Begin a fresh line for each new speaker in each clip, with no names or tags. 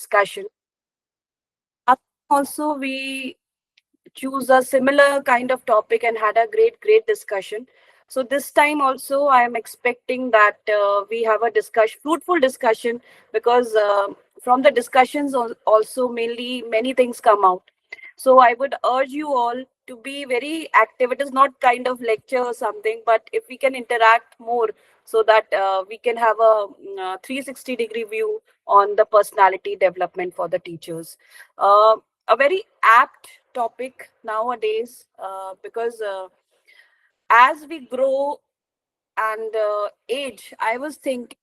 discussion. Also, we choose a similar kind of topic and had a great discussion. So this time also I am expecting that we have a fruitful discussion, because from the discussions also mainly many things come out. So I would urge you all to be very active. It is not kind of lecture or something, but if we can interact more, so that we can have a 360-degree view on the personality development for the teachers. Uh, a very apt topic nowadays, because as we grow and age, I was thinking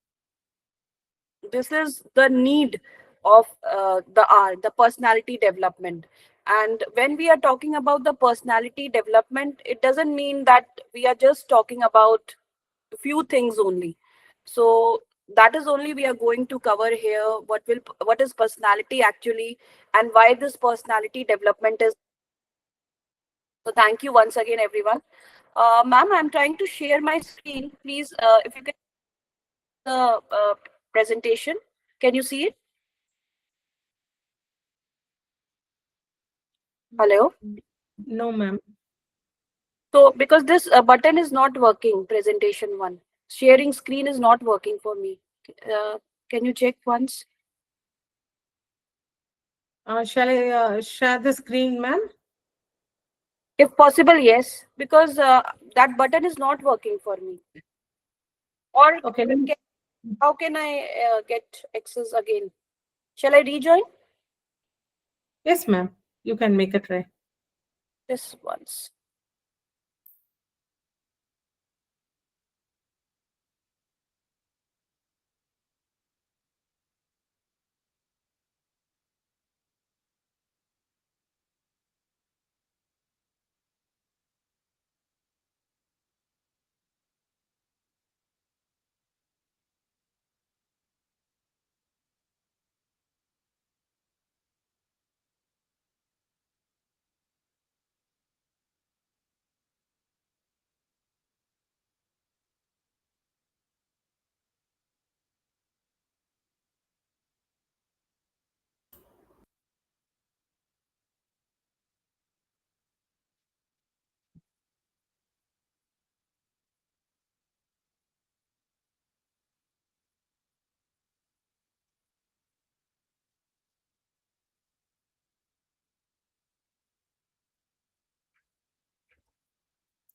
this is the need of the personality development. And when we are talking about the personality development, it doesn't mean that we are just talking about few things only. So that is only we are going to cover here. What is personality actually, and why this personality development is. So thank you once again, everyone. Ma'am, I'm trying to share my screen. Please, if you can the presentation, can you see it? Hello.
No, ma'am.
So because this button is not working, presentation one, sharing screen is not working for me. Uh, can you check once?
Shall I share the screen, ma'am?
If possible, yes, because that button is not working for me. Or
Okay.
how can I get access again? Shall I rejoin?
Yes, ma'am. You can make a try.
This once.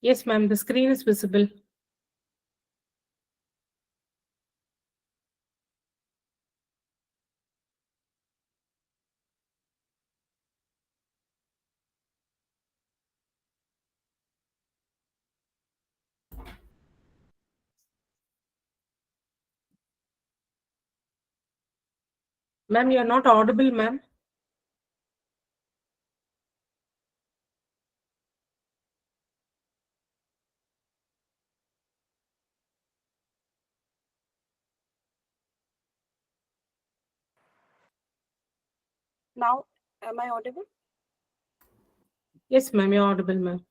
Yes, ma'am. The screen is visible. Ma'am, you're not audible, ma'am.
Now, am I audible?
Yes, ma'am. You're audible, ma'am.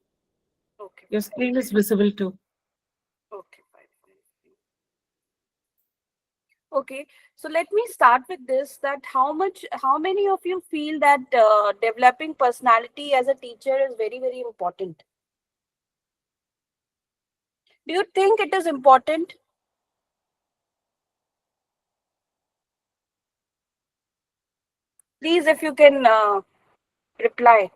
Okay,
Your
fine.
screen is visible too.
Okay, fine. Okay, so let me start with this, that how many of you feel that developing personality as a teacher is very important? Do you think it is important? Please, if you can reply.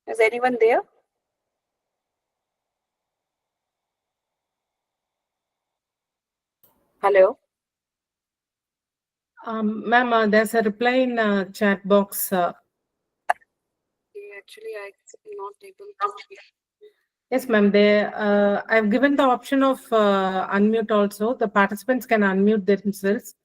Is anyone there? Hello?
Ma'am, there's a reply in chat box.
Actually, I'm not able to.
Yes, ma'am. I've given the option of unmute also. The participants can unmute themselves.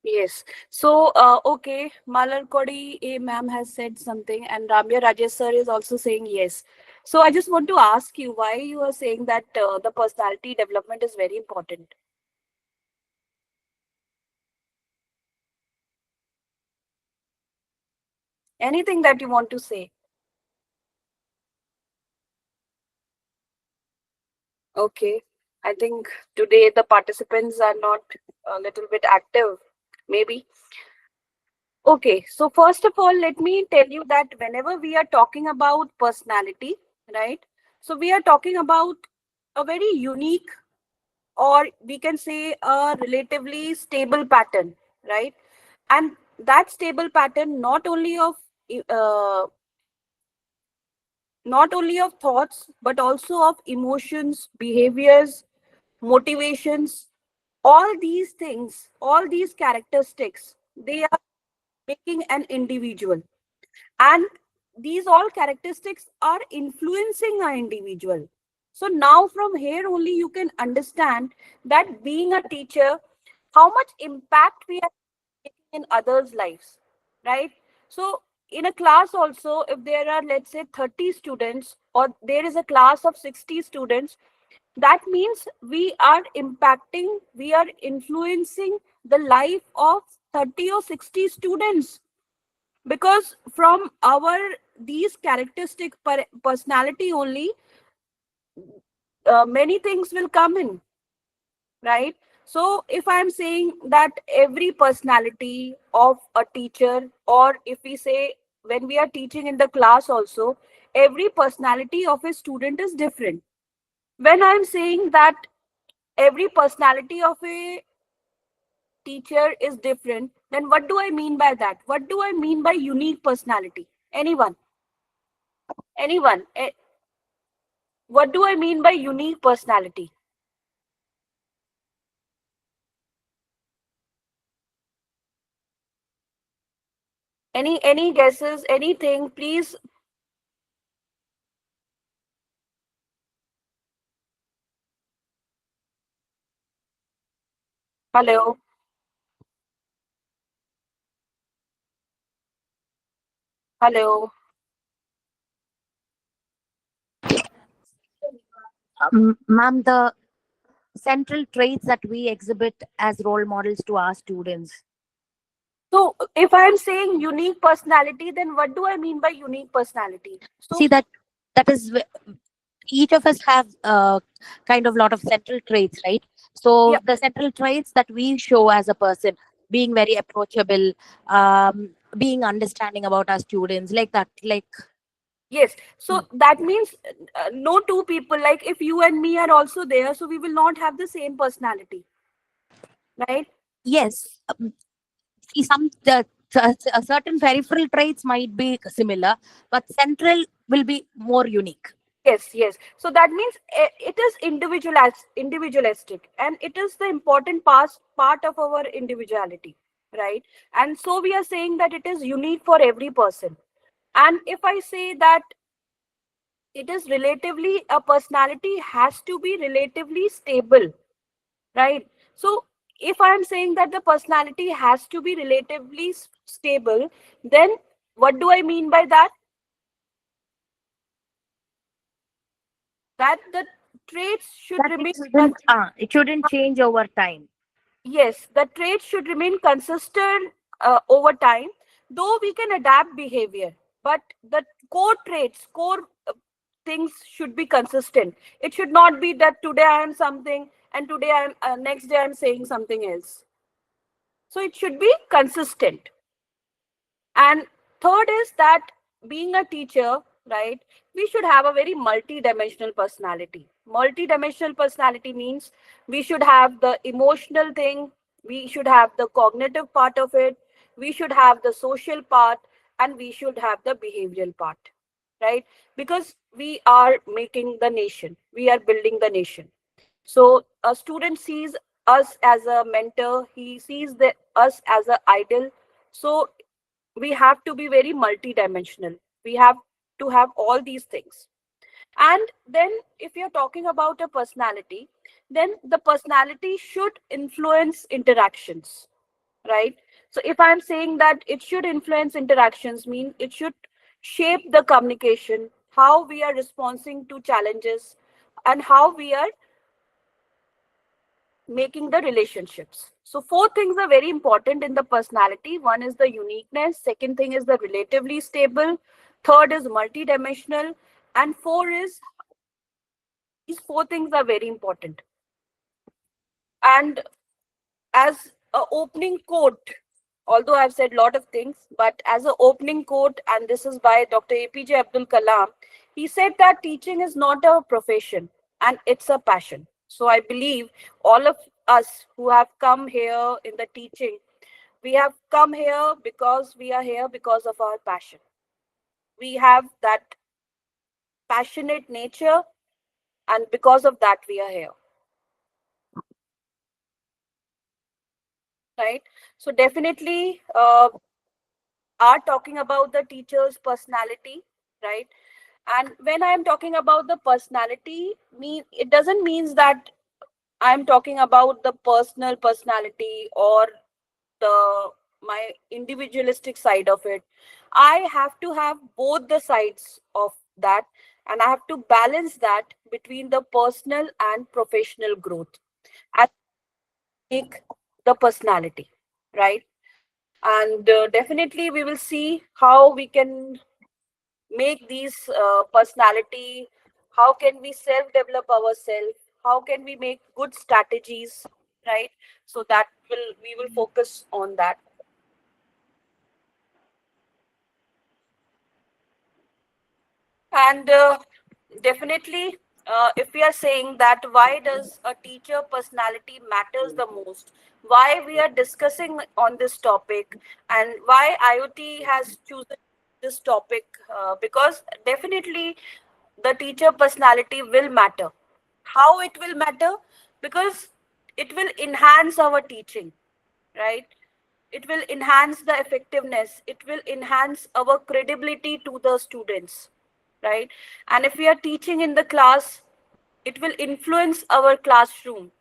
Yes. So, okay, Malar Kodi A ma'am has said something, and Ramya Rajesh sir is also saying yes. So, I just want to ask you why you are saying that the personality development is very important. Anything that you want to say? Okay. I think today the participants are not a little bit active, maybe. Okay, so first of all, let me tell you that whenever we are talking about personality, right? So we are talking about a very unique, or we can say a relatively stable pattern, right? And that stable pattern uh, not only of thoughts but also of emotions, behaviors, motivations, all these things, all these characteristics, they are making an individual. And these all characteristics are influencing our individual. So now from here only you can understand that being a teacher, how much impact we are making in others' lives, right? So in a class also, if there are, let's say, 30 students, or there is a class of 60 students, that means we are impacting, we are influencing the life of 30 or 60 students, because from our these characteristic personality only, many things will come in, right? So if I'm saying that every personality of a teacher, or if we say when we are teaching in the class also, every personality of a student is different. When I'm saying that every personality of a teacher is different, then what do I mean by that? What do I mean by unique personality? Anyone? Anyone? What do I mean by unique personality? Any guesses? Anything? Please. Hello. Hello.
Ma'am, the central traits that we exhibit as role models to our students.
So if I'm saying unique personality, then what do I mean by unique personality? So
See that is each of us have kind of lot of central traits, right?
yeah,
So the central traits that we show as a person, being very approachable, being understanding about our students, like that, like
yes. So that means no two people, like if you and me are also there, so we will not have the same personality, right?
yes. See, certain peripheral traits might be similar, but central will be more unique.
Yes, yes. So that means it is individualistic, and it is the important part of our individuality, right? And so we are saying that it is unique for every person. And if I say that it is relatively, a personality has to be relatively stable, right? So if I am saying that the personality has to be relatively stable, then what do I mean by that? That the traits should
That
remain
it shouldn't change over time.
yes, the traits should remain consistent over time, though we can adapt behavior, but the core things should be consistent. It should not be that today I am something and today I'm next day I'm saying something else. So it should be consistent. And third is that being a teacher, right, we should have a very multi-dimensional personality. Multi-dimensional personality means we should have the emotional thing, we should have the cognitive part of it, we should have the social part, and we should have the behavioral part, right? Because we are making the nation, we are building the nation. So a student sees us as a mentor, he sees us as an idol. So we have to be very multidimensional. We have to have all these things. And then if you're talking about a personality, then the personality should influence interactions, right? So if I'm saying that it should influence interactions, mean it should shape the communication, how we are responding to challenges, and how we are making the relationships. So four things are very important in the personality. One is the uniqueness, second thing is the relatively stable, third is multidimensional, and four is these four things are very important. And as a opening quote, although I've said a lot of things, but as an opening quote, and this is by Dr. APJ Abdul Kalam, he said that teaching is not a profession and it's a passion. So I believe all of us who have come here in the teaching, we have come here because we are here because of our passion. We have that passionate nature, and because of that, we are here. Right? So definitely, are talking about the teacher's personality, right? And when I am talking about the personality, it doesn't mean that I am talking about the personal personality or the my individualistic side of it. I have to have both the sides of that, and I have to balance that between the personal and professional growth and make the personality, right? And definitely we will see how we can make these personality, how can we self develop ourselves, how can we make good strategies, right? So that will we will focus on that. And definitely, if we are saying that why does a teacher personality matters the most, why we are discussing on this topic, and why IoT has chosen this topic, because definitely the teacher personality will matter. How it will matter? Because it will enhance our teaching, right? It will enhance the effectiveness. It will enhance our credibility to the students, right? And if we are teaching in the class, it will influence our classroom.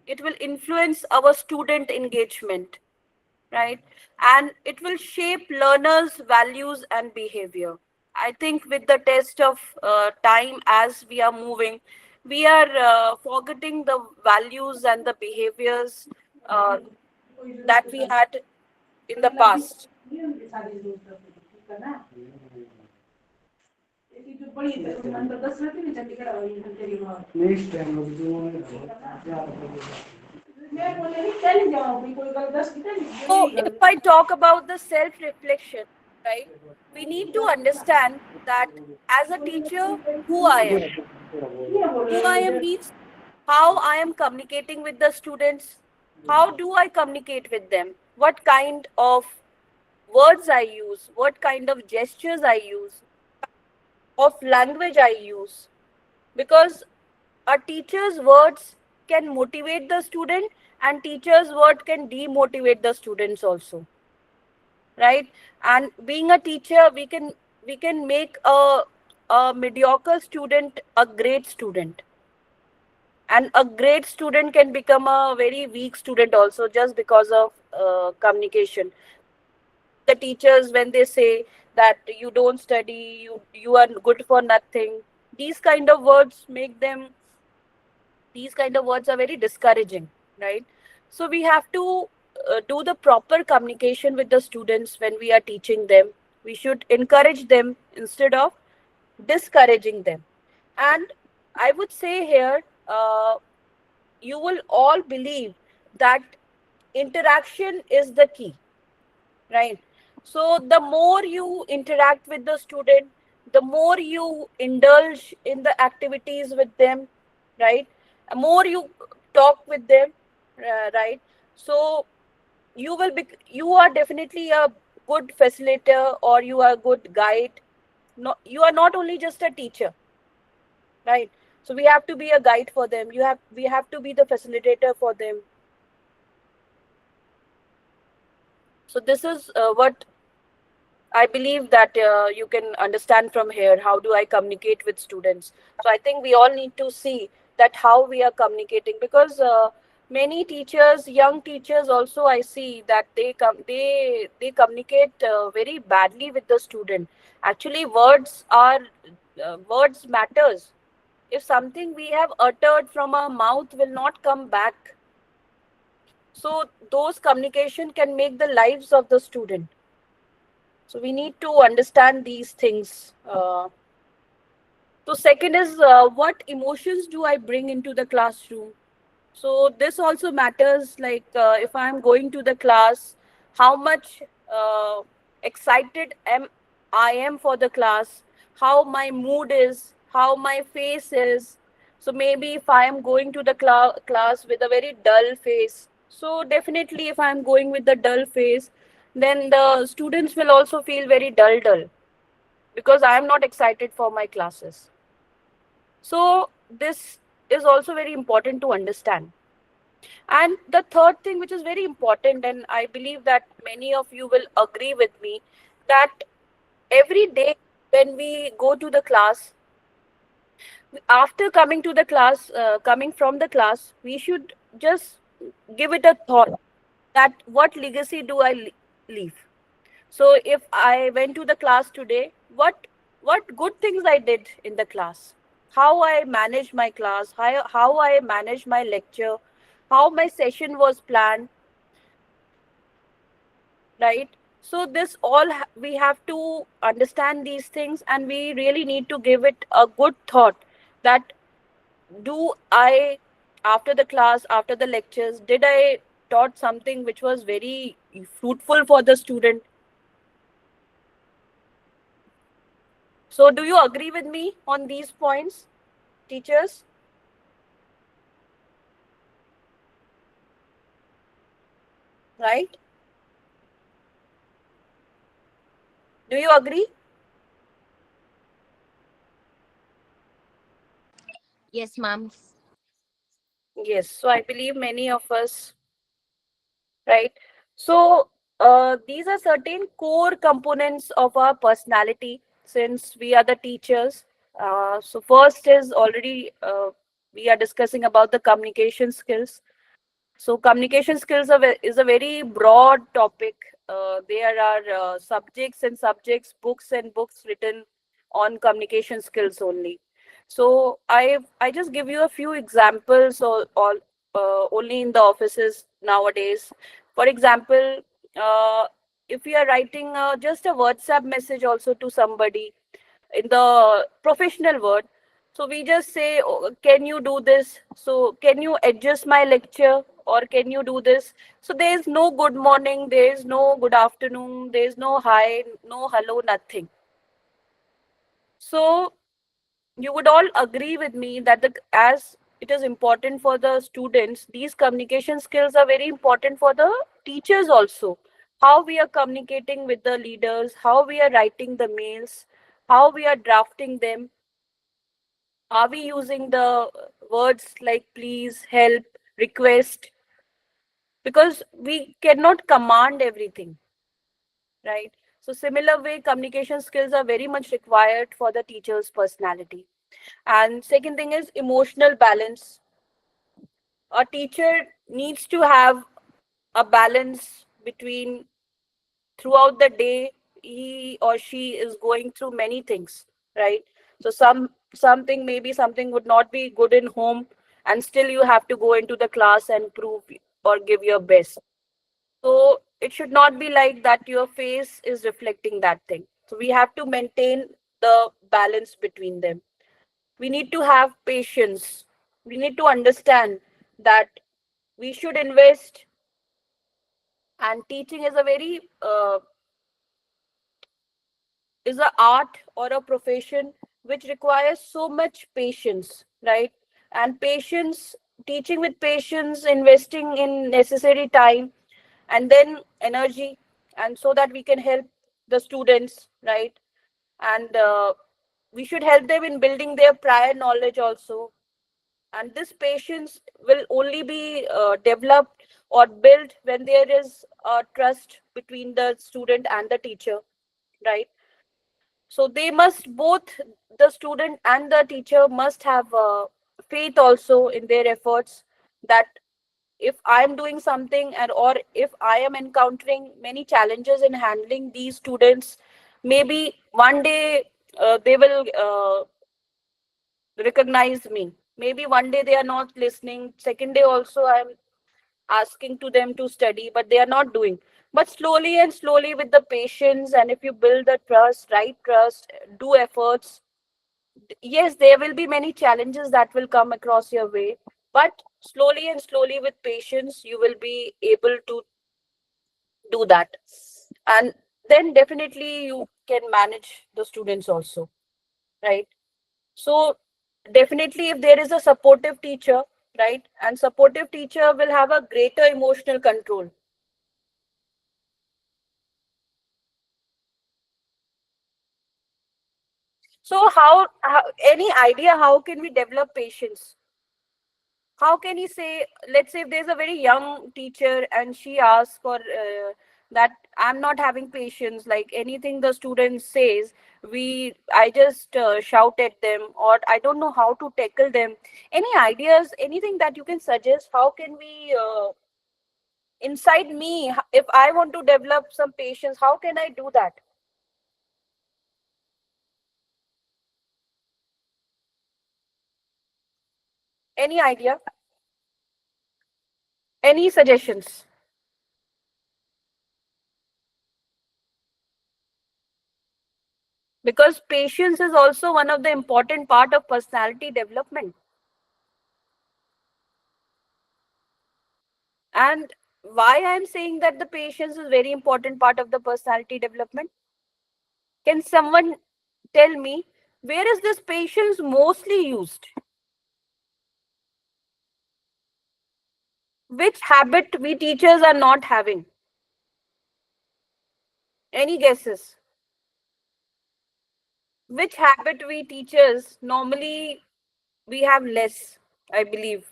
It will influence our student engagement, right? And it will shape learners' values and behavior. I think with the test of time as we are moving, we are forgetting the values and the behaviors uh, that we had in the past. So, if I talk about the self reflection, right, we need to understand that as a teacher, who I am. Who I am means how I am communicating with the students. How do I communicate with them? What kind of words I use? What kind of gestures I use? Of language I use? Because a teacher's words can motivate the student, and teacher's word can demotivate the students also, right? And being a teacher, we can make a mediocre student a great student, and a great student can become a very weak student also just because of communication. The teachers, when they say that you don't study, you are good for nothing, these kind of words make them, these kind of words are very discouraging, right? So we have to do the proper communication with the students when we are teaching them. We should encourage them instead of discouraging them. And I would say here, you will all believe that interaction is the key, right? So the more you interact with the student, the more you indulge in the activities with them, right? The more you talk with them, right? So you are definitely a good facilitator, or you are a good guide. No, you are not only just a teacher, right? So we have to be a guide for them. We have to be the facilitator for them. So this is what I believe that you can understand from here. How do I communicate with students? So I think we all need to see that how we are communicating, because many teachers, young teachers also, I see that they communicate very badly with the student. Actually, words matters. If something we have uttered from our mouth will not come back, so those communication can make the lives of the student. So we need to understand these things. So second is what emotions do I bring into the classroom? So this also matters, like if I'm going to the class, how much excited am for the class, how my mood is, how my face is. So maybe if I am going to the class with a very dull face, so definitely if I'm going with the dull face, then the students will also feel very dull because I am not excited for my classes. So this is also very important to understand. And the third thing, which is very important, and I believe that many of you will agree with me, that every day when we go to the class, after coming to the class, coming from the class, we should just give it a thought that what legacy do I leave? So if I went to the class today, what good things I did in the class, how I managed my class, how I managed my lecture, how my session was planned, right? So this all we have to understand these things, and we really need to give it a good thought that do I, after the class, after the lectures, did I taught something which was very fruitful for the student? So do you agree with me on these points, teachers? Right? Do you agree?
Yes, ma'am.
Yes. So I believe many of us, right? So these are certain core components of our personality since we are the teachers. So first is already we are discussing about the communication skills. So communication skills is a very broad topic. There are subjects and subjects, books and books written on communication skills only. So I just give you a few examples, or all only in the offices nowadays. For example, uh, if we are writing just a WhatsApp message also to somebody in the professional word, so we just say, "Oh, can you do this? So can you adjust my lecture, or can you do this?" So there is no good morning, there is no good afternoon, there is no hi, no hello, nothing. So you would all agree with me that as it is important for the students, these communication skills are very important for the teachers also. How we are communicating with the leaders, how we are writing the mails, how we are drafting them. Are we using the words like please, help, request? Because we cannot command everything, right? So similar way, communication skills are very much required for the teacher's personality. And second thing is emotional balance. A teacher needs to have a balance between, throughout the day he or she is going through many things, right? So something, maybe something would not be good in home, and still you have to go into the class and prove or give your best. So it should not be like that your face is reflecting that thing. So we have to maintain the balance between them. We need to have patience. We need to understand that we should invest, and teaching is a very is a art or a profession which requires so much patience, right? And patience, teaching with patience, investing in necessary time, and then energy, and so that we can help the students, right? And we should help them in building their prior knowledge also. And this patience will only be developed or built when there is trust between the student and the teacher, right? So they must both, the student and the teacher must have faith also in their efforts, that if I am doing something, and or if I am encountering many challenges in handling these students, maybe one day they will recognize me. Maybe one day they are not listening. Second day also I am asking to them to study, but they are not doing. But slowly and slowly, with the patience, and if you build the trust, right trust, do efforts, yes, there will be many challenges that will come across your way, but slowly and slowly with patience, you will be able to do that. And then definitely you can manage the students also, right? So definitely if there is a supportive teacher, right, and supportive teacher will have a greater emotional control. So how any idea how can we develop patience? How can he say, let's say if there's a very young teacher and she asks for that I'm not having patience, like anything the student says, I just shout at them, or I don't know how to tackle them. Any ideas, anything that you can suggest? How can we inside me, if I want to develop some patience, how can I do that? Any idea? Any suggestions? Because patience is also one of the important part of personality development. And why I'm saying that the patience is very important part of the personality development? Can someone tell me where is this patience mostly used? Which habit we teachers are not having? Any guesses? Which habit we teachers normally we have less, I believe.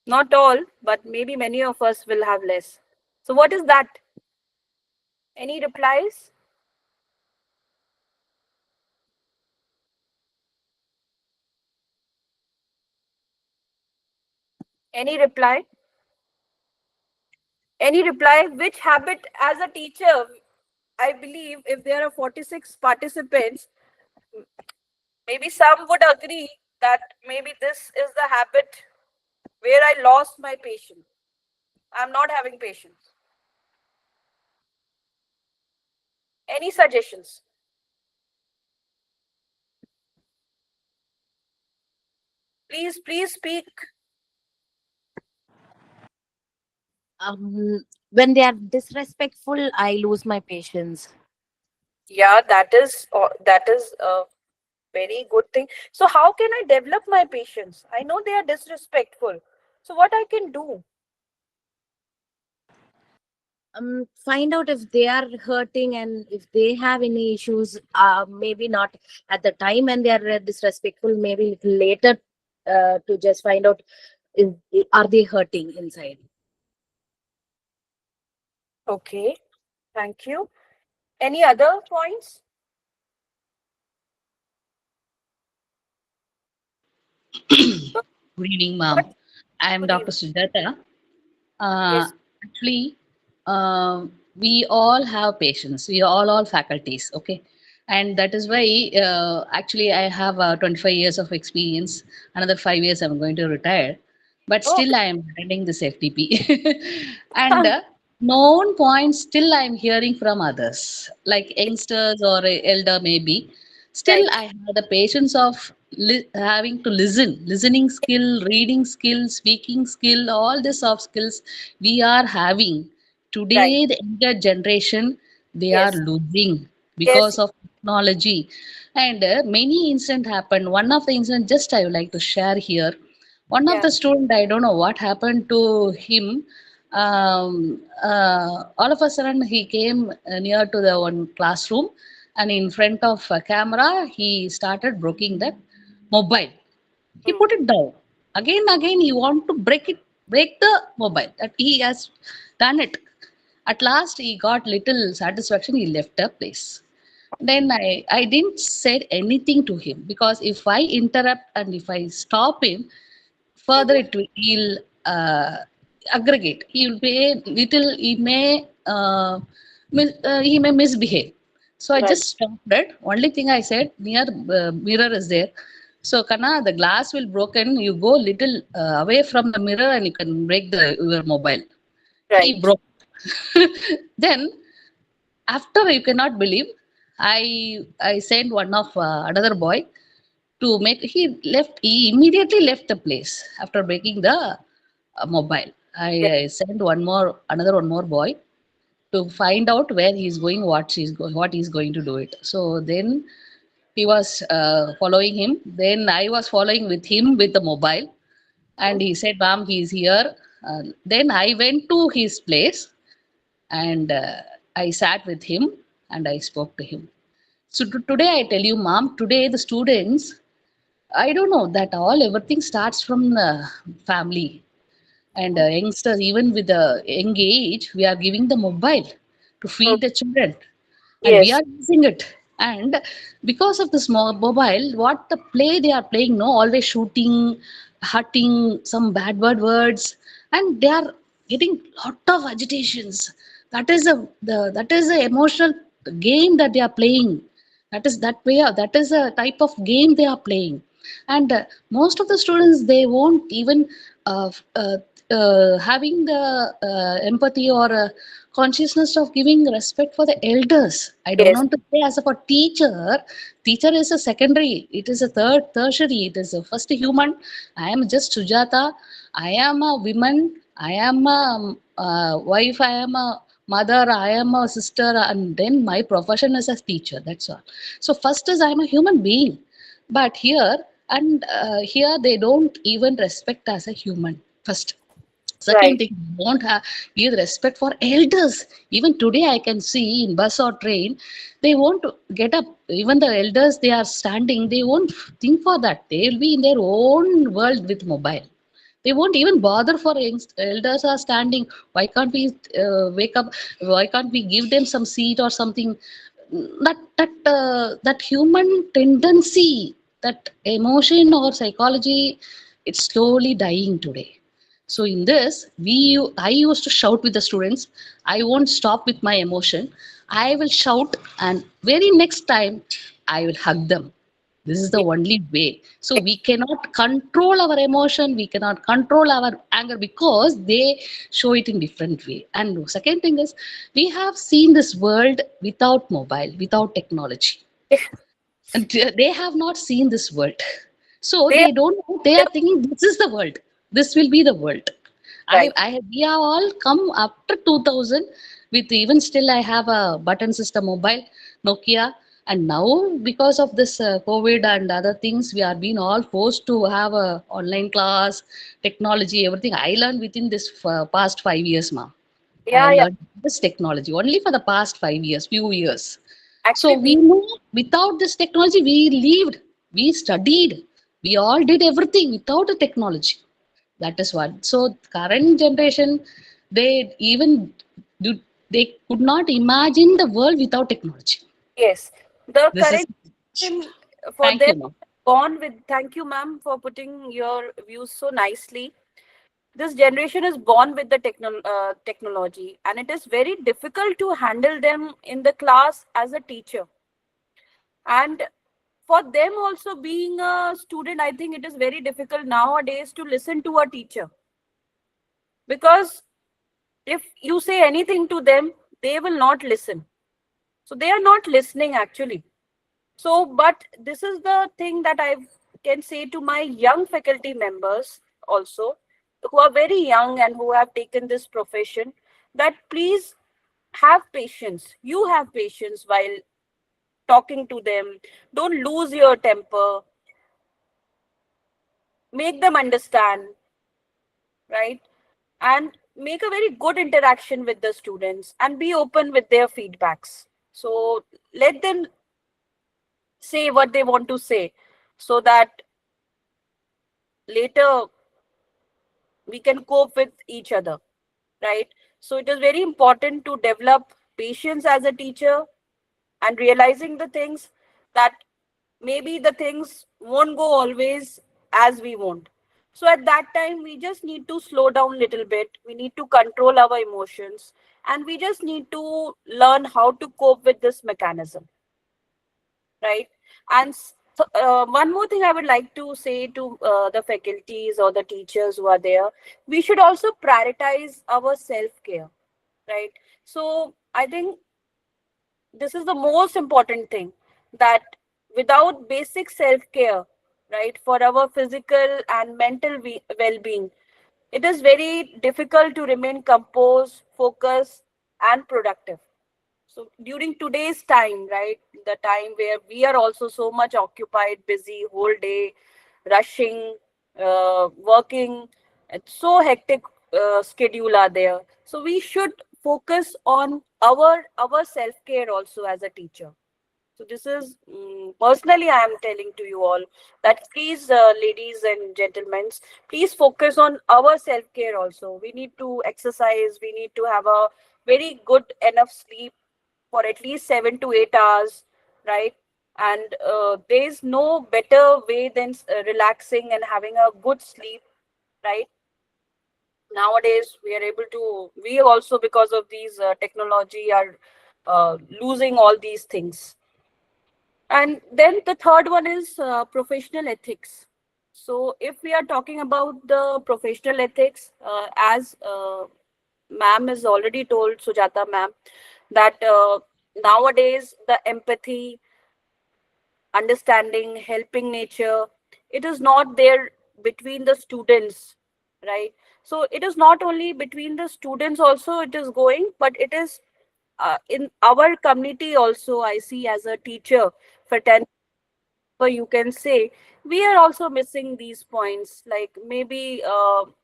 Not all, but maybe many of us will have less. So what is that? Any replies? Any reply? Any reply? Which habit as a teacher, I believe if there are 46 participants, maybe some would agree that maybe this is the habit where I lost my patience. I'm not having patience. Any suggestions? Please speak.
When they are disrespectful, I lose my patience.
Yeah, that is a very good thing. So how can I develop my patience? I know they are disrespectful. So what I can do?
Find out if they are hurting and if they have any issues. Maybe not at the time when they are disrespectful. Maybe little later, to just find out is, are they hurting inside.
Okay, thank you. Any other points? So
Good evening,
what?
ma'am. I am
Good
Dr.
evening.
Sujata. Uh,
Yes.
actually, we all have patients. We all faculties, okay? And that is why actually I have 25 years of experience. Another 5 years I'm going to retire, but still
Okay.
I am attending this FTP. And known points still I'm hearing from others, like youngsters or a elder maybe. Still,
Right.
I have the patience of having to listen, listening skill, reading skill, speaking skill, all the soft skills we are having.
Right.
Today, the younger generation, they are
Yes.
losing
Yes.
because of technology. And many incidents happened. One of the incidents, just I would like to share here. One of
Yeah.
the student, I don't know what happened to him. All of a sudden, he came near to the one classroom, and in front of a camera, he started breaking that mobile. He
Hmm.
put it down. Again, he want to break the mobile. That he has done it. At last, he got little satisfaction. He left the place. Then I didn't say anything to him, because if I interrupt and if I stop him, further
Mm-hmm.
it will he'll aggregate. He will be a little. He may misbehave. So I
Right.
just stopped it. Only thing I said, near mirror is there. So Kana, the glass will broken. You go little away from the mirror and you can break the your mobile. He
Right.
broke. Then after, you cannot believe. I sent one of another boy to make. He immediately left the place after breaking the mobile.
Yes.
I sent one more boy to find out where he's going, what he's going to do it. So then he was following him. Then I was following with him with the mobile, and
Mhm.
he said, "Ma'am, he's here." Then I went to his place, and I sat with him and I spoke to him. So today I tell you, Ma'am, today the students, I don't know that all everything starts from the family, and youngsters, even with the young age, we are giving the mobile to
Mm.
feed the children, and we
Yes.
are using it. And because of this mobile, what the play they are playing, no, always shooting, hurting, some bad words, and they are getting lot of agitations. That is a emotional game that they are playing. That is a type of game they are playing. And most of the students, they won't even uh, uh, having the empathy or consciousness of giving respect for the elders. I don't
Yes.
want to say as of a teacher. Teacher is a secondary. It is a tertiary. It is a first human. I am just Sujata. I am a woman. I am a wife. I am a mother. I am a sister. And then my profession is as teacher. That's all. So first is I am a human being. But here they don't even respect as a human first. Second
Right.
thing, don't have give respect for elders. Even today, I can see in bus or train, they won't get up. Even the elders, they are standing. They won't think for that. They will be in their own world with mobile. They won't even bother for elders are standing. Why can't we wake up? Why can't we give them some seat or something? That human tendency, that emotion or psychology, it's slowly dying today. So in this, I used to shout with the students. I won't stop with my emotion. I will shout, and very next time, I will hug them. This is the
Yes.
only way. So we cannot control our emotion. We cannot control our anger because they show it in different way. And second thing is, we have seen this world without mobile, without technology, and they have not seen this world. So
They
they don't know. They
are
are thinking this is the world. This will be the world.
right.
We have all come after 2000 with, even still I have a button system mobile, Nokia. And now because of this COVID and other things, we are being all forced to have a online class, technology, everything. I learned within this past 5 years, ma'am. I
Yeah,
have
yeah.
learned this technology only for the past 5 years, few years. So
Actually,
we know without this technology, we lived, we studied, we all did everything without the technology. That is what. So current generation, they even do, they could not imagine the world without technology.
yes. The
This is.
current generation, for
Thank
them,
you, ma'am.
born with. Thank you, ma'am, for putting your views so nicely. This generation is born with the technology, and it is very difficult to handle them in the class as a teacher. And for them also, being a student, I think it is very difficult nowadays to listen to a teacher, because if you say anything to them, they will not listen. So they are not listening actually. So, but this is the thing that I can say to my young faculty members also, who are very young and who have taken this profession, that please have patience. You have patience while talking to them. Don't lose your temper. Make them understand, right? And make a very good interaction with the students and be open with their feedbacks. So let them say what they want to say, so that later we can cope with each other, right? So it is very important to develop patience as a teacher, and realizing the things that maybe the things won't go always as we want. So at that time, we just need to slow down a little bit. We need to control our emotions, and we just need to learn how to cope with this mechanism, right? And one more thing I would like to say to the faculties or the teachers who are there, we should also prioritize our self care, right? So I think This is the most important thing, that without basic self care, right, for our physical and mental well being, it is very difficult to remain composed, focused, and productive. So during today's time, right, the time where we are also so much occupied, busy whole day, rushing, working, it's so hectic schedule are there. So we should focus on our self care also as a teacher. So this is personally I am telling to you all that please, ladies and gentlemen, please focus on our self care also. We need to exercise. We need to have a very good enough sleep for at least 7 to 8 hours, right? And there is no better way than relaxing and having a good sleep, right? Nowadays we are able to, we also because of these technology are losing all these things. And then the third one is professional ethics. So if we are talking about the professional ethics, as ma'am is already told, Sujata ma'am, that nowadays the empathy, understanding, helping nature, it is not there between the students, right? So it is not only between the students also it is going, but it is in our community also. I see as a teacher for 10, you can say, we are also missing these points. Like maybe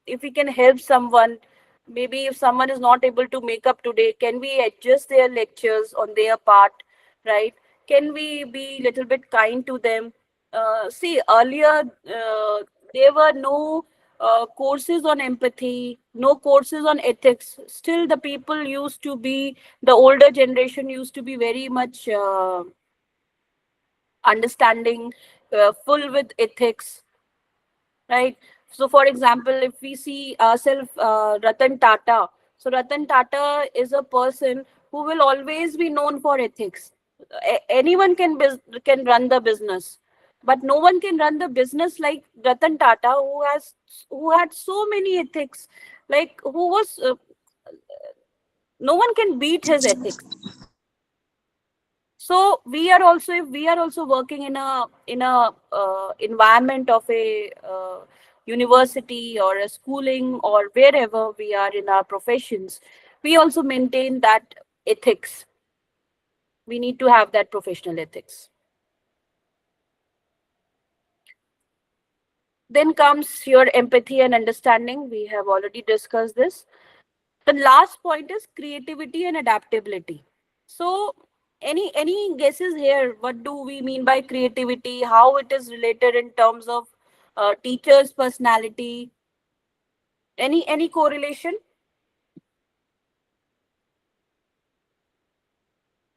if we can help someone, maybe if someone is not able to make up today, can we adjust their lectures on their part, right? Can we be little bit kind to them? See, earlier there were no courses on empathy, no courses on ethics. Still the people used to be, the older generation used to be very much understanding, full with ethics, right? So for example, if we see ourselves, Ratan Tata, so Ratan Tata is a person who will always be known for ethics. Anyone can run the business, but no one can run the business like Ratan Tata, who had so many ethics, like who was no one can beat his ethics. So we are also, if we are also working in a environment of a university or a schooling or wherever we are in our professions, we also maintain that ethics. We need to have that professional ethics. Then comes your empathy and understanding. We have already discussed this. The last point is creativity and adaptability. So any guesses here? What do we mean by creativity? How it is related in terms of teacher's personality? Any correlation?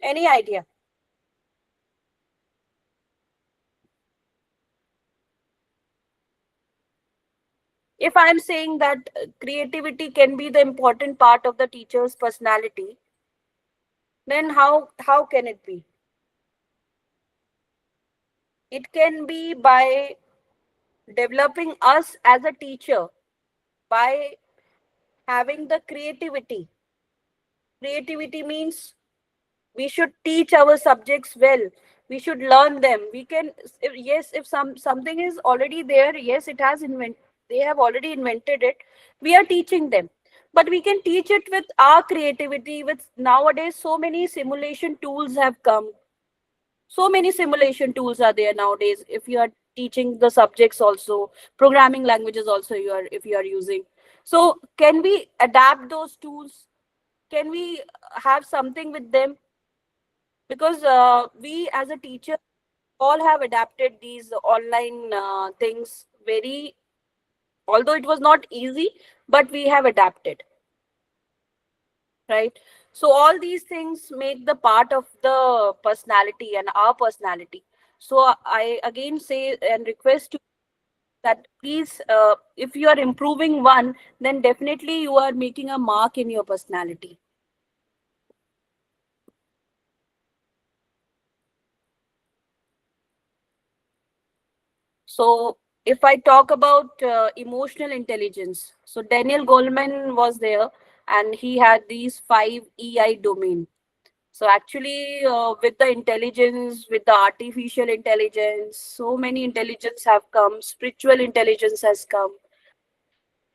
Any idea? If I am saying that creativity can be the important part of the teacher's personality, then how can it be? It can be by developing us as a teacher, by having the creativity. Creativity means we should teach our subjects well. We should learn them. We can, yes, if something is already there, yes, it has they have already invented it, we are teaching them. But we can teach it with our creativity. With nowadays so many simulation tools have come, so many simulation tools are there nowadays. If you are teaching the subjects also, programming languages also, you are, if you are using, so can we adapt those tools? Can we have something with them? Because we as a teacher all have adapted these online things very, although it was not easy, but we have adapted, right? So all these things make the part of the personality and our personality. So I again say and request you that please, if you are improving one, then definitely you are making a mark in your personality. So if I talk about emotional intelligence, so Daniel Goleman was there and he had these 5 EI domain. So actually, with the intelligence, with the artificial intelligence, so many intelligence have come, spiritual intelligence has come,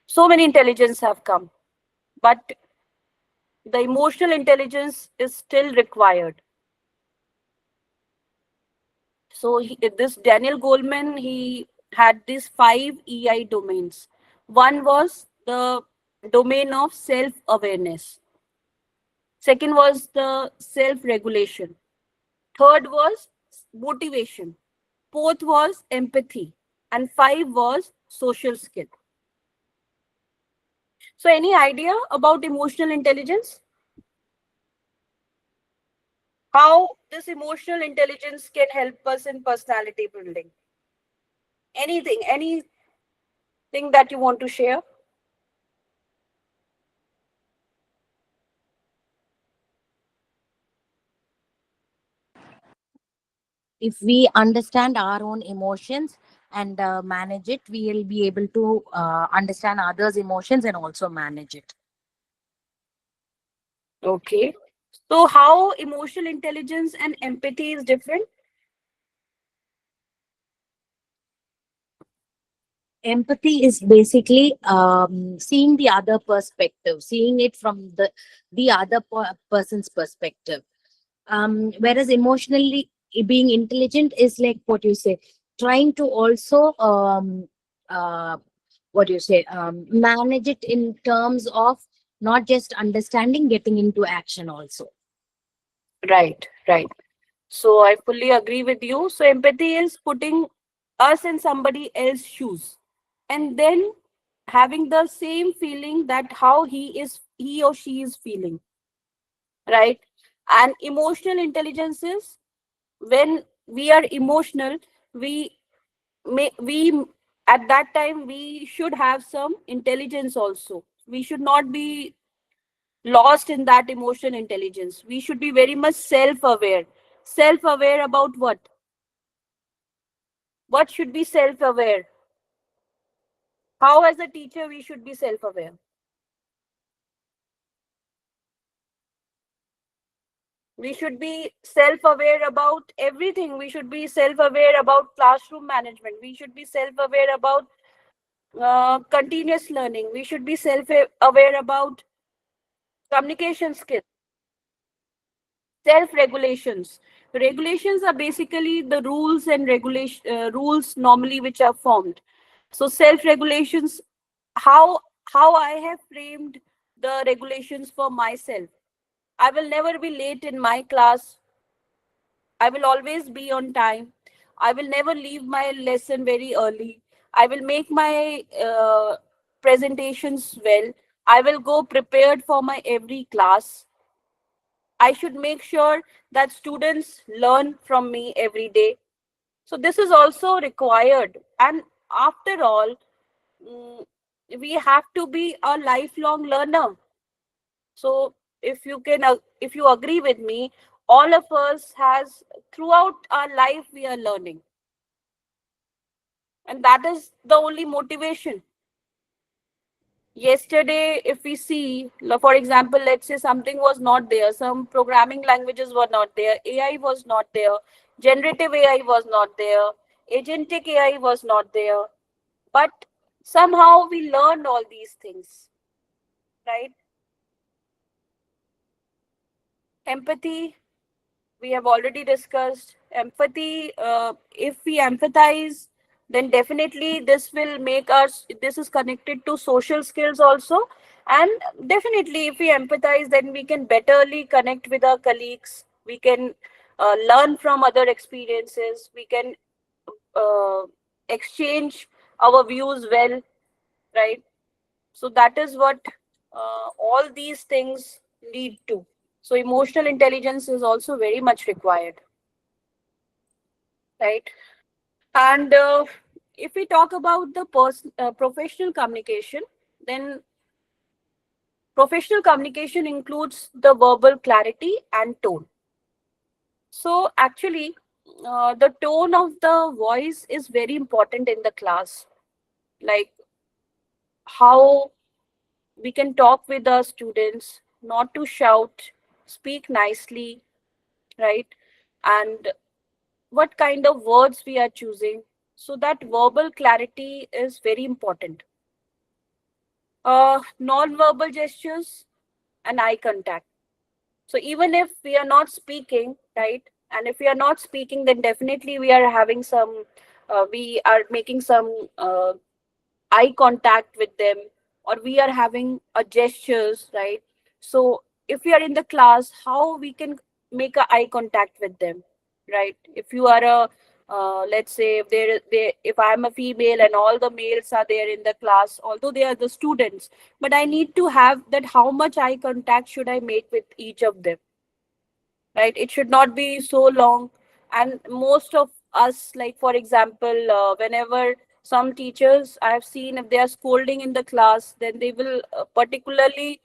so many intelligence have come, but the emotional intelligence is still required. So this Daniel Goleman, he had these 5 EI domains. One was the domain of self-awareness. Second was the self-regulation. Third was motivation. Fourth was empathy. And 5 was social skill. So any idea about emotional intelligence? How this emotional intelligence can help us in personality building? Anything that you want to share?
If we understand our own emotions and manage it, we will be able to understand others' emotions and also manage it.
Okay. So how emotional intelligence and empathy is different?
Empathy is basically seeing the other perspective, seeing it from the other person's perspective. Whereas emotionally being intelligent is like what you say, trying to also uh, what do you say, manage it in terms of not just understanding, getting into action also.
Right, right. So I fully agree with you. So empathy is putting us in somebody else's shoes and then having the same feeling that how he or she is feeling, right? And emotional intelligence is when we are emotional, we we at that time we should have some intelligence also. We should not be lost in that emotional intelligence. We should be very much self-aware. Self-aware about what? What should be self-aware? How, as a teacher, we should be self-aware? We should be self-aware about everything. We should be self-aware about classroom management. We should be self-aware about continuous learning. We should be self-aware about communication skills, self-regulations. Regulations are basically the rules and regulation rules normally which are formed. So self-regulations, how I have framed the regulations for myself. I will never be late in my class. I will always be on time. I will never leave my lesson very early. I will make my presentations well. I will go prepared for my every class. I should make sure that students learn from me every day. So this is also required. And after all, mm, we have to be a lifelong learner. So if you agree with me, all of us has throughout our life we are learning, and that is the only motivation. Yesterday, if we see, for example, let's say something was not there, some programming languages were not there, AI was not there, generative AI was not there, agentic AI was not there, but somehow we learned all these things, right? Empathy, we have already discussed. Empathy, if we empathize, then definitely this will make us, this is connected to social skills also. And definitely if we empathize, then we can betterly connect with our colleagues. We can learn from other experiences. We can uh, exchange our views well, right? So that is what all these things lead to. So emotional intelligence is also very much required, right? And if we talk about the professional communication, then professional communication includes the verbal clarity and tone. So actually, the tone of the voice is very important in the class. Like how we can talk with our students, not to shout, speak nicely, right? And what kind of words we are choosing. So that verbal clarity is very important. Non-verbal gestures and eye contact. So even if we are not speaking, right? And if we are not speaking, then definitely we are having some, we are making some eye contact with them, or we are having a gestures, right? So if we are in the class, how we can make a eye contact with them, right? If you are a let's say if if I am a female and all the males are there in the class, although they are the students, but I need to have that, how much eye contact should I make with each of them, right? It should not be so long. And most of us, like for example, whenever some teachers I have seen, if they are scolding in the class, then they will particularly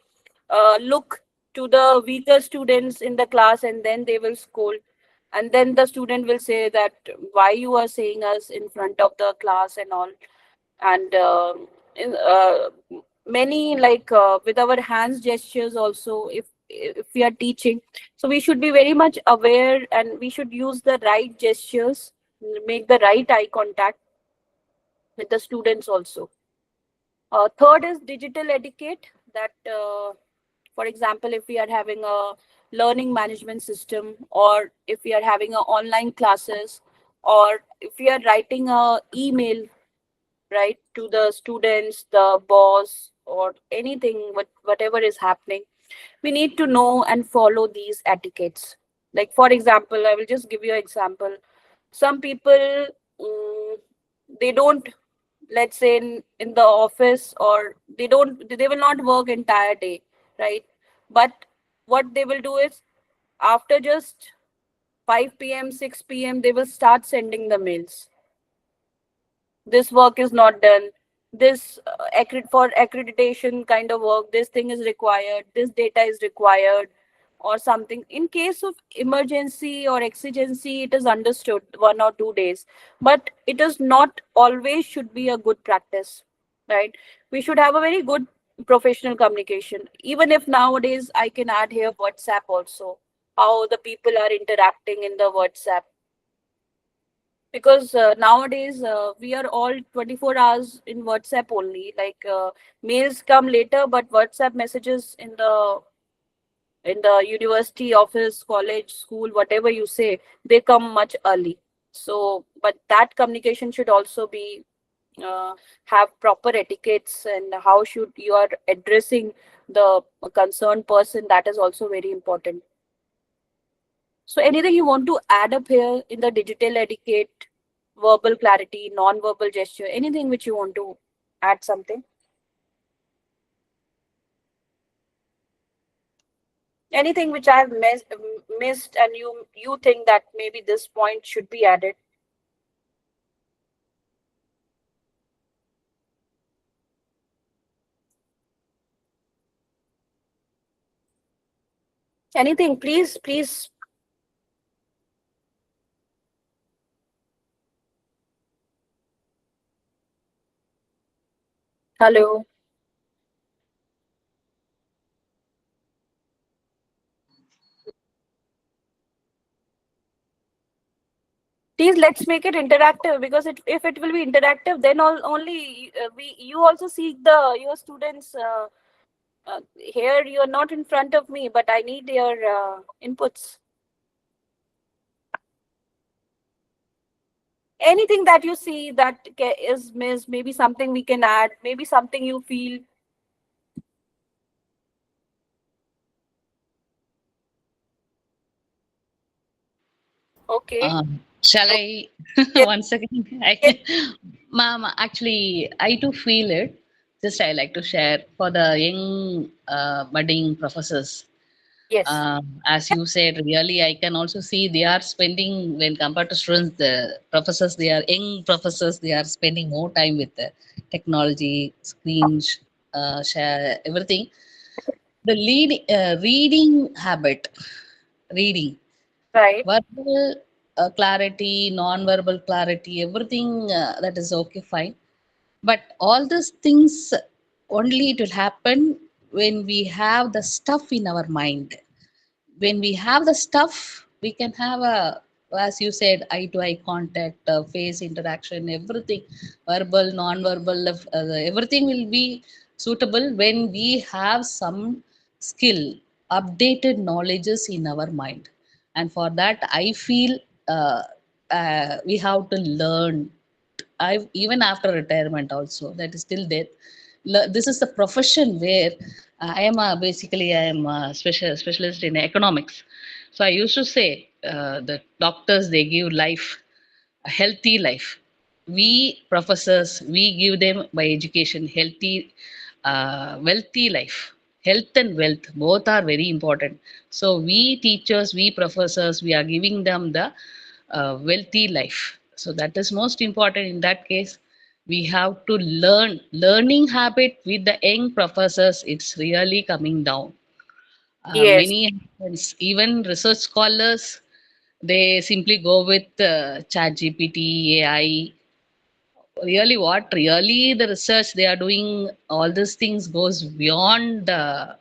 look to the weaker students in the class, and then they will scold. And then the student will say that why you are saying us in front of the class and all. And in, many, like with our hands gestures also, if we are teaching, so we should be very much aware, and we should use the right gestures, make the right eye contact with the students also. Third is digital etiquette, that for example, if we are having a learning management system, or if we are having a online classes, or if we are writing a email, right, to the students, the boss, or anything, whatever is happening, we need to know and follow these etiquettes. Like for example, I will just give you an example. Some people, mm, they don't, let's say in the office, or they will not work entire day, right? But what they will do is, after just 5 p.m., 6 p.m., they will start sending the mails. This work is not done, this for accreditation kind of work, this thing is required, this data is required, or something. In case of emergency or exigency, it is understood 1 or 2 days, but it is not always should be a good practice, right? We should have a very good professional communication. Even if nowadays I can add here WhatsApp also, how the people are interacting in the WhatsApp, because nowadays we are all 24 hours in WhatsApp only. Like mails come later, but WhatsApp messages in the university, office, college, school, whatever you say, they come much early. So but that communication should also be have proper etiquettes, and how should you are addressing the concerned person, that is also very important. So anything you want to add up here in the digital etiquette, verbal clarity, non-verbal gesture, anything which you want to add something? Anything which I have missed, and you think that maybe this point should be added? Anything, please, please. Hello. Please, let's make it interactive, because if it will be interactive, then only you also see the your students. Here you are not in front of me, but I need your inputs. Anything that you see that is missed, maybe something we can add, maybe something you feel. Okay.
Shall I
Yes,
once again?
yes,
Ma'am, actually, I too feel it. Just I like to share for the young budding professors.
yes,
As you said, really, I can also see they are spending, when compared to students, the professors, they are young professors, they are spending more time with the technology, screens, share, everything. The reading habit, reading,
right,
verbal clarity, non-verbal clarity, everything that is okay, fine. But all these things only it will happen when we have the stuff in our mind. When we have the stuff, We can have a, as you said, eye to eye contact, face interaction, everything, verbal, non-verbal, everything will be suitable when we have some skill, updated knowledges in our mind. And for that, I feel we have to learn. I even after retirement also that is still there. This is the profession where I am basically I am a specialist in economics. So I used to say the doctors they give life, a healthy life. We professors we give them by education healthy, wealthy life. Health and wealth both are very important. So we teachers, we professors, we are giving them the wealthy life. So that is most important in that case. We have to learn. Learning habit with the young professors, it's really coming down.
Yes.
Many happens. Even research scholars, they simply go with chat gpt ai. Really what really the research they are doing, all these things goes beyond uh,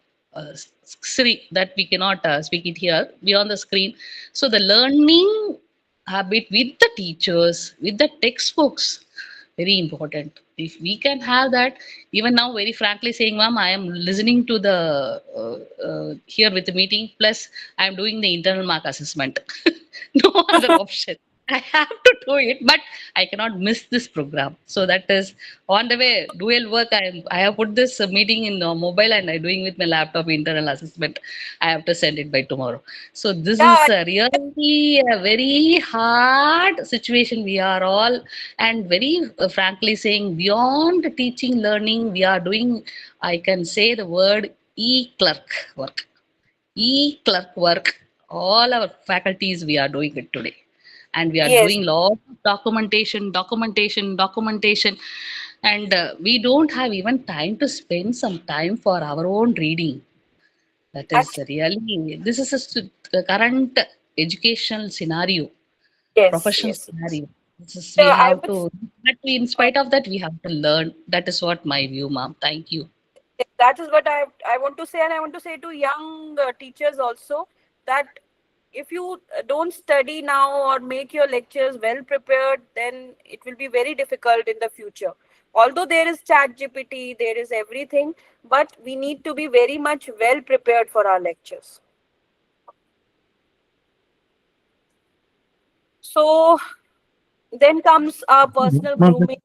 screen that we cannot speak it here, beyond the screen. So the learning habit with the teachers, with the textbooks, very important. If we can have that, even now very frankly saying ma'am, I am listening to the here with the meeting, plus I am doing the internal mark assessment. No other option. I have to do it, but I cannot miss this program. So that is on the way. Dual work. I have put this meeting in mobile and I'm doing with my laptop internal assessment. I have to send it by tomorrow. So this
Yeah.
is a really a very hard situation we are all, and very frankly saying beyond teaching learning we are doing. I can say the word e-clerk work. E-clerk work. All our faculties we are doing it today, and we are
Yes.
doing lot of documentation, and we don't have even time to spend some time for our own reading. That is
Actually,
really, this is a current educational scenario,
yes.
professional
Yes.
scenario. This is we
Yeah, I
have
would.
to, but in spite of that we have to learn. That is what my view, ma'am. Thank you.
That is what I want to say, and I want to say to young teachers also that if you don't study now or make your lectures well prepared, then it will be very difficult in the future. Although there is chat gpt, there is everything, but we need to be very much well prepared for our lectures. So then comes our personal grooming,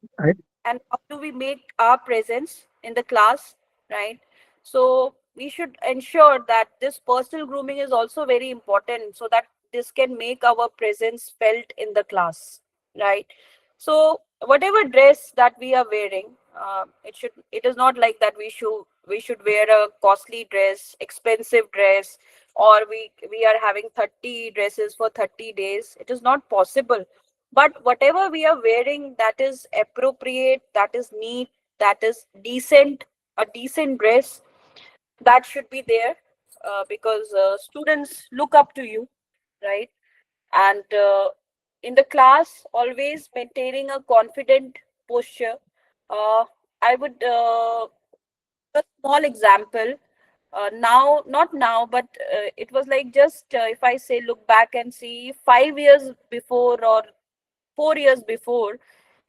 and how do we make our presence in the class, right? So we should ensure that this personal grooming is also very important, so that this can make our presence felt in the class, right? So whatever dress that we are wearing, it is not like that we should wear a costly dress, expensive dress, or we are having 30 dresses for 30 days. It is not possible. But whatever we are wearing, that is appropriate, that is neat, that is decent, a decent dress, that should be there, because students look up to you, right? And in the class, always maintaining a confident posture. uh, I would a small example. Now, not now, but it was like, just if I say look back and see 5 years before or 4 years before,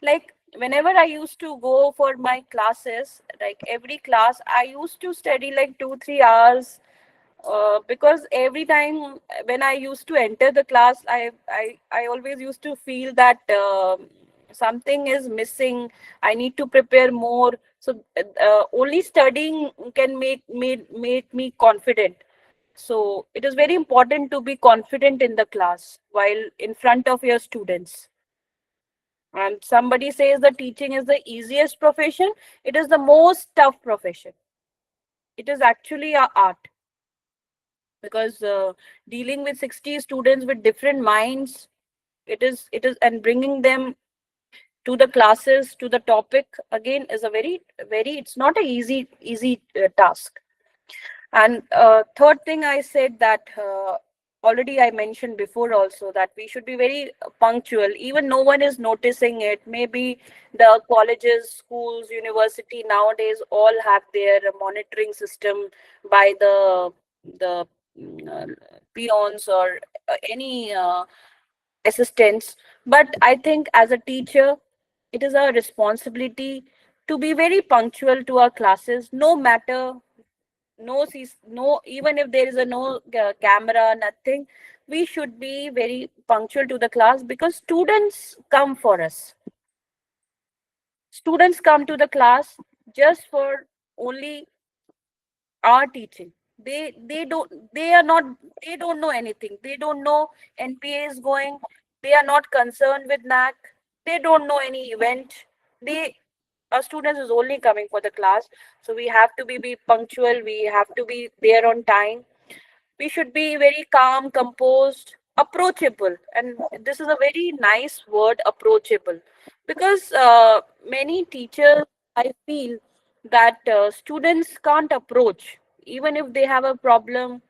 like whenever I used to go for my classes, like every class I used to study like 2 3 hours, because every time when I used to enter the class, I always used to feel that something is missing. I need to prepare more. So only studying can make me confident. So it is very important to be confident in the class while in front of your students. And somebody says that teaching is the easiest profession. It is the most tough profession. It is actually a art, because dealing with 60 students with different minds, it is and bringing them to the classes, to the topic, again, is a very, it's not a easy task. And third thing I said that already I mentioned before also, that we should be very punctual, even no one is noticing it. Maybe the colleges, schools, university nowadays all have their monitoring system by the peons or any assistants. But I think as a teacher, it is our responsibility to be very punctual to our classes, no matter no, even if there is a no camera, nothing, we should be very punctual to the class, because students come for us. Students come to the class just for only our teaching. They don't know anything. They don't know NPA is going. They are not concerned with NAC. They don't know any event. They Our students is only coming for the class. So we have to be punctual. We have to be there on time. We should be very calm, composed, approachable. And this is a very nice word, approachable, because many teachers, I feel that students can't approach, even if they have a problem,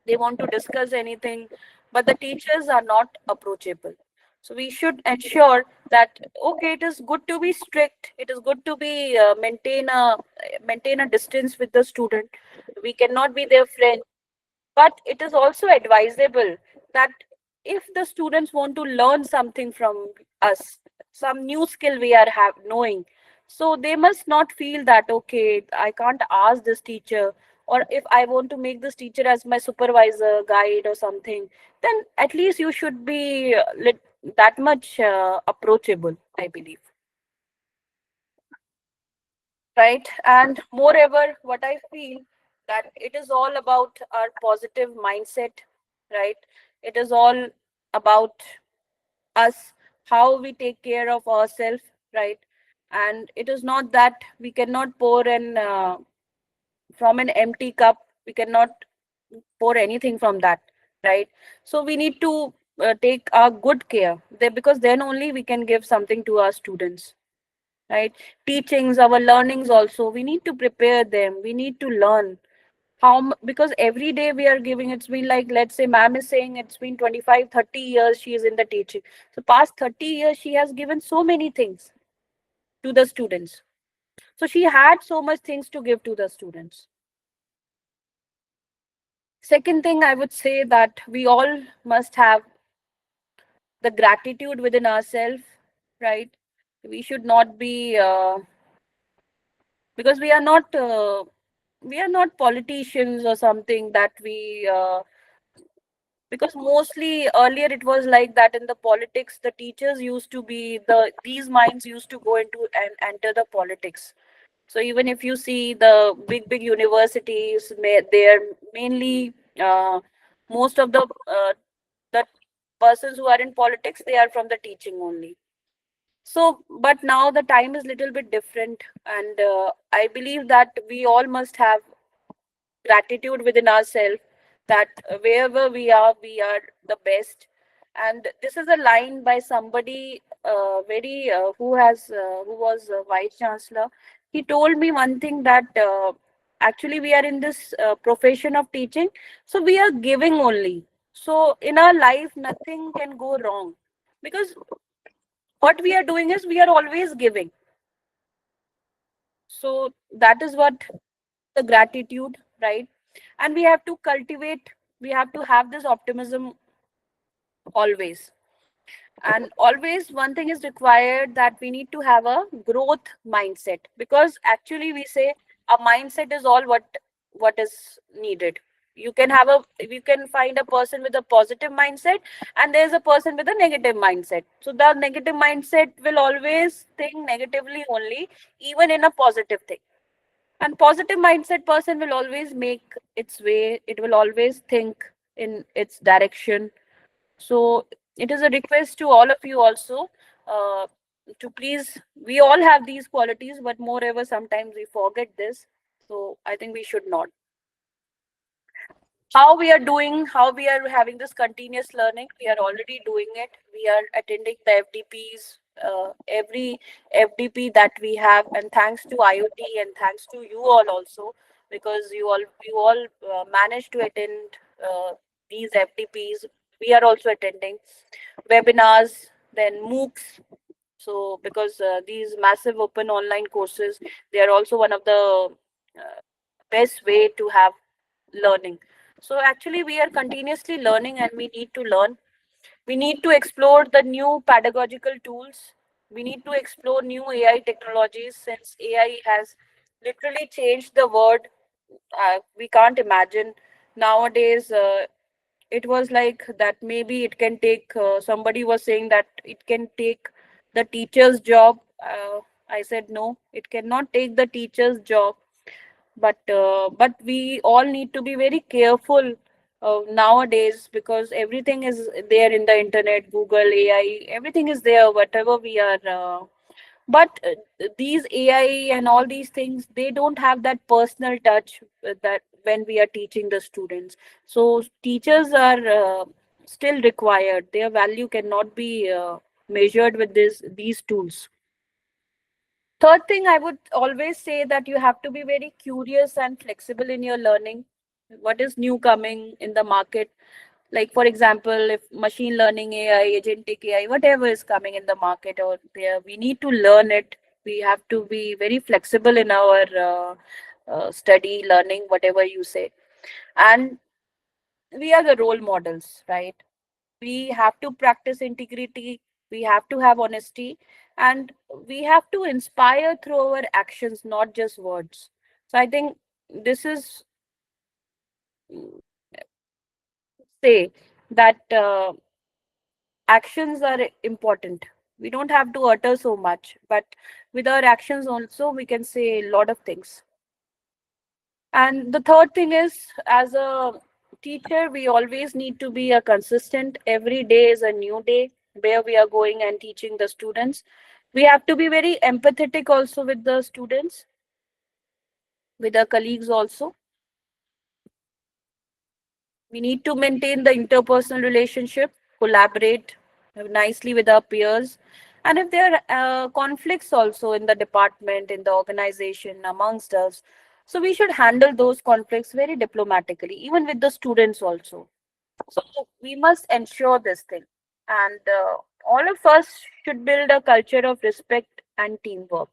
they want to discuss anything, but the teachers are not approachable. So we should ensure that, okay, it is good to be strict, it is good to be maintain a distance with the student. We cannot be their friend, but it is also advisable that if the students want to learn something from us, some new skill we are knowing, so they must not feel that, okay, I can't ask this teacher, or if I want to make this teacher as my supervisor, guide or something, then at least you should be that much approachable, I believe. Right? And moreover, what I feel, that it is all about our positive mindset, right? It is all about us, how we take care of ourselves, right? And it is not that we cannot pour in from an empty cup, we cannot pour anything from that, right? So we need to take our good care there, because then only we can give something to our students, right? Teachings, our learnings also, we need to prepare them, we need to learn because every day we are giving, it's been like, let's say ma'am is saying it's been 25, 30 years she is in the teaching. So past 30 years she has given so many things to the students, so she had so much things to give to the students. Second thing I would say, that we all must have the gratitude within ourselves, right? We should not be because we are not politicians or something, that we because mostly earlier it was like that in the politics, the teachers used to be these minds used to go into and enter the politics. So even if you see the big universities, they're mainly most of the persons who are in politics, they are from the teaching only. So but now the time is little bit different, and I believe that we all must have gratitude within ourselves, that wherever we are the best. And this is a line by somebody very who was vice chancellor. He told me one thing, that actually we are in this profession of teaching, so we are giving only. So in our life nothing can go wrong, because what we are doing is we are always giving. So that is what the gratitude, right? And we have to cultivate, we have to have this optimism always. And always one thing is required, that we need to have a growth mindset, because actually we say a mindset is all what is needed. You can find a person with a positive mindset, and there's a person with a negative mindset. So the negative mindset will always think negatively only, even in a positive thing. And positive mindset person will always make its way, it will always think in its direction. So it is a request to all of you also, uh, to please, we all have these qualities, but moreover sometimes we forget this. So I think we should not. How we are doing, how we are having this continuous learning, we are already doing it. We are attending the FDPs, every FDP that we have, and thanks to IoT and thanks to you all also, because you all managed to attend these FDPs. We are also attending webinars, then MOOCs. So because these massive open online courses, they are also one of the best way to have learning. So actually, we are continuously learning and we need to learn. We need to explore the new pedagogical tools. We need to explore new AI technologies since AI has literally changed the world. We can't imagine nowadays. It was like that maybe it can take, somebody was saying that it can take the teacher's job. I said no, it cannot take the teacher's job, but we all need to be very careful nowadays, because everything is there in the internet, Google, AI, everything is there, whatever we are but these AI and all these things, they don't have that personal touch that when we are teaching the students. So teachers are still required. Their value cannot be measured with these tools. Third thing, I would always say that you have to be very curious and flexible in your learning. What is new coming in the market? Like, for example, if machine learning, AI, agentic AI, whatever is coming in the market or there, we need to learn it. We have to be very flexible in our study, learning, whatever you say. And we are the role models, right? We have to practice integrity, we have to have honesty, and we have to inspire through our actions, not just words. So I think this is, say that actions are important. We don't have to utter so much, but with our actions also we can say a lot of things. And the third thing is, as a teacher, we always need to be a consistent. Every day is a new day where we are going and teaching the students. We have to be very empathetic also with the students, with our colleagues also. We need to maintain the interpersonal relationship, collaborate nicely with our peers. And if there are conflicts also in the department, in the organization, amongst us, so we should handle those conflicts very diplomatically, even with the students also. So we must ensure this thing. And all of us should build a culture of respect and teamwork.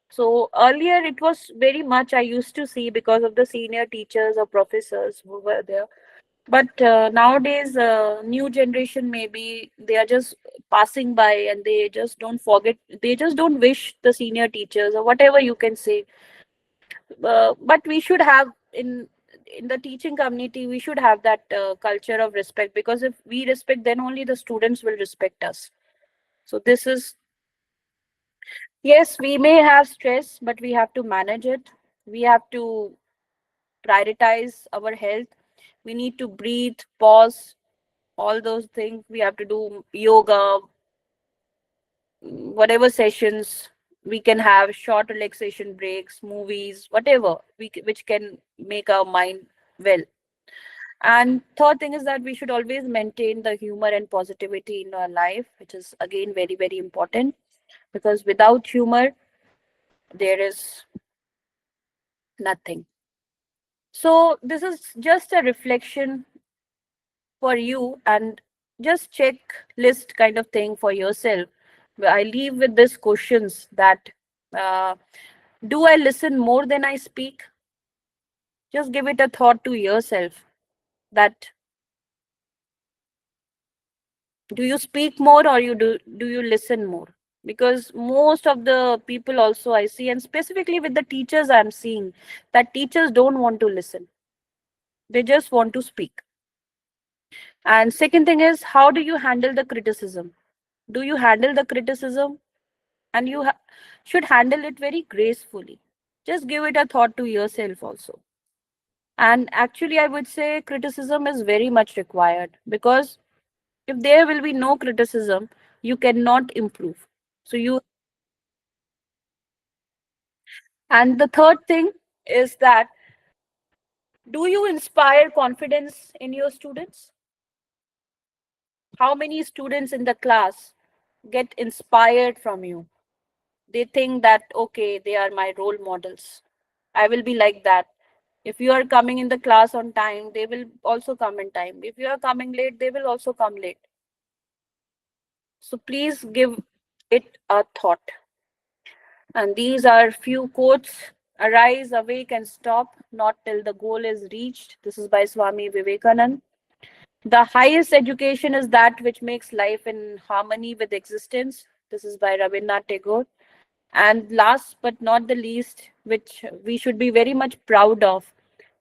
So earlier it was very much I used to see because of the senior teachers or professors who were there, but nowadays, new generation, maybe they are just passing by and they just don't forget, they just don't wish the senior teachers or whatever you can say. But we should have in the teaching community, we should have that culture of respect, because if we respect, then only the students will respect us. So this is, yes, we may have stress, but we have to manage it. We have to prioritize our health. We need to breathe, pause, all those things. We have to do yoga, whatever sessions we can have, short relaxation breaks, movies, whatever which can make our mind well. And third thing is that we should always maintain the humor and positivity in our life, which is again very, very important, because without humor there is nothing. So this is just a reflection for you, and just check list kind of thing for yourself. I leave with this questions that uh, do I listen more than I speak? Just give it a thought to yourself, that do you speak more or do you listen more? Because most of the people also I see, and specifically with the teachers I'm seeing, that teachers don't want to listen, they just want to speak. And second thing is, how do you handle the criticism? Do you handle the criticism? And you should handle it very gracefully. Just give it a thought to yourself also. And actually, I would say criticism is very much required, because if there will be no criticism, you cannot improve. So you, and the third thing is that, do you inspire confidence in your students? How many students in the class get inspired from you? They think that, okay, they are my role models, I will be like that. If you are coming in the class on time, they will also come in time. If you are coming late, they will also come late. So please give it a thought. And these are few quotes Arise, awake, and stop, not till the goal is reached. This is by Swami Vivekanand. The highest education is that which makes life in harmony with existence. This is by Rabindranath Tagore. And last but not the least, which we should be very much proud of,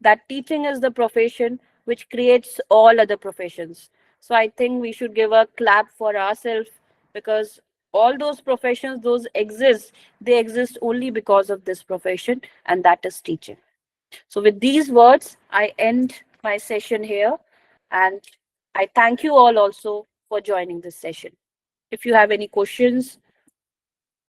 that teaching is the profession which creates all other professions. So I think we should give a clap for ourselves, because all those professions, those exist, they exist only because of this profession, and that is teaching. So with these words, I end my session here, and I thank you all also for joining this session. If you have any questions